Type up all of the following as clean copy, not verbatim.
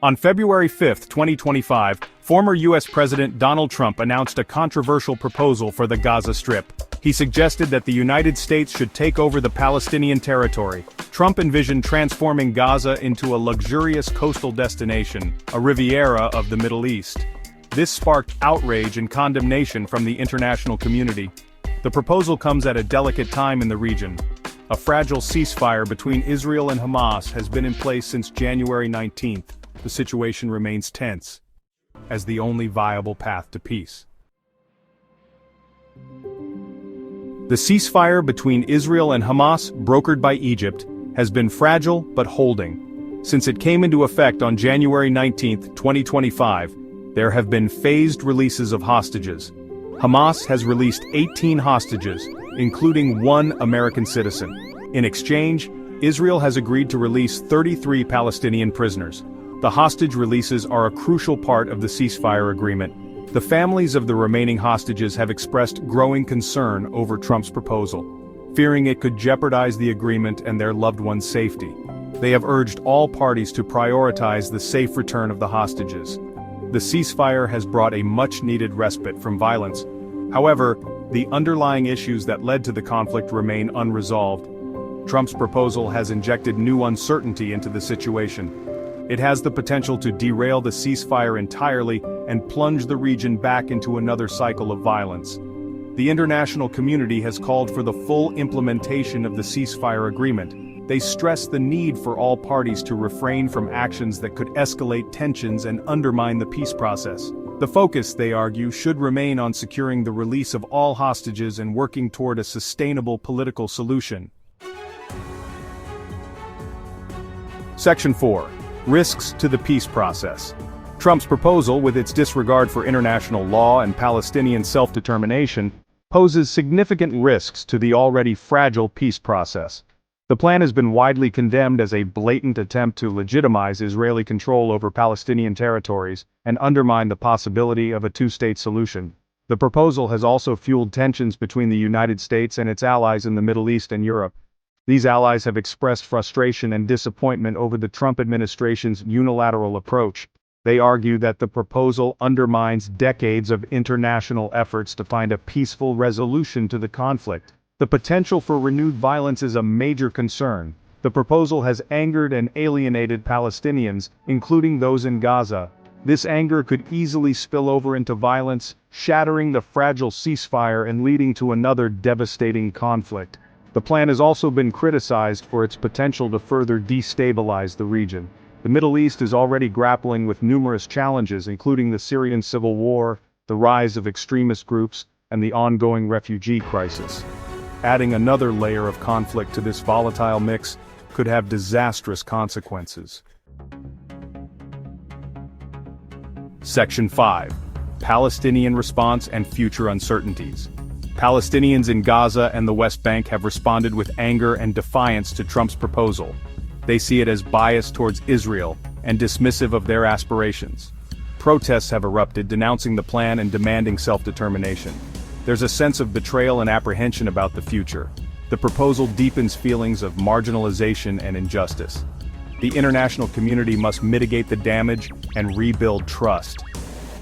On February 5, 2025, former U.S. President Donald Trump announced a controversial proposal for the Gaza Strip. He suggested that the United States should take over the Palestinian territory. Trump envisioned transforming Gaza into a luxurious coastal destination, a Riviera of the Middle East. This sparked outrage and condemnation from the international community. The proposal comes at a delicate time in the region. A fragile ceasefire between Israel and Hamas has been in place since January 19. The situation remains tense, as the only viable path to peace. The ceasefire between Israel and Hamas, brokered by Egypt, has been fragile but holding. Since it came into effect on January 19, 2025, there have been phased releases of hostages. Hamas has released 18 hostages, including one American citizen. In exchange, Israel has agreed to release 33 Palestinian prisoners. The hostage releases are a crucial part of the ceasefire agreement. The families of the remaining hostages have expressed growing concern over Trump's proposal, fearing it could jeopardize the agreement and their loved ones' safety. They have urged all parties to prioritize the safe return of the hostages. The ceasefire has brought a much-needed respite from violence. However, the underlying issues that led to the conflict remain unresolved. Trump's proposal has injected new uncertainty into the situation. It has the potential to derail the ceasefire entirely and plunge the region back into another cycle of violence. The international community has called for the full implementation of the ceasefire agreement. They stress the need for all parties to refrain from actions that could escalate tensions and undermine the peace process. The focus, they argue, should remain on securing the release of all hostages and working toward a sustainable political solution. Section 4. Risks to the peace process. Trump's proposal, with its disregard for international law and Palestinian self-determination, poses significant risks to the already fragile peace process. The plan has been widely condemned as a blatant attempt to legitimize Israeli control over Palestinian territories and undermine the possibility of a two-state solution. The proposal has also fueled tensions between the United States and its allies in the Middle East and Europe. These allies have expressed frustration and disappointment over the Trump administration's unilateral approach. They argue that the proposal undermines decades of international efforts to find a peaceful resolution to the conflict. The potential for renewed violence is a major concern. The proposal has angered and alienated Palestinians, including those in Gaza. This anger could easily spill over into violence, shattering the fragile ceasefire and leading to another devastating conflict. The plan has also been criticized for its potential to further destabilize the region. The Middle East is already grappling with numerous challenges, including the Syrian civil war, the rise of extremist groups, and the ongoing refugee crisis. Adding another layer of conflict to this volatile mix could have disastrous consequences. Section 5. Palestinian response and future uncertainties. Palestinians in Gaza and the West Bank have responded with anger and defiance to Trump's proposal. They see it as biased towards Israel and dismissive of their aspirations. Protests have erupted, denouncing the plan and demanding self-determination. There's a sense of betrayal and apprehension about the future. The proposal deepens feelings of marginalization and injustice. The international community must mitigate the damage and rebuild trust.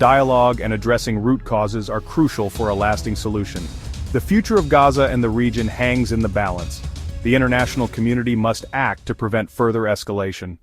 Dialogue and addressing root causes are crucial for a lasting solution. The future of Gaza and the region hangs in the balance. The international community must act to prevent further escalation.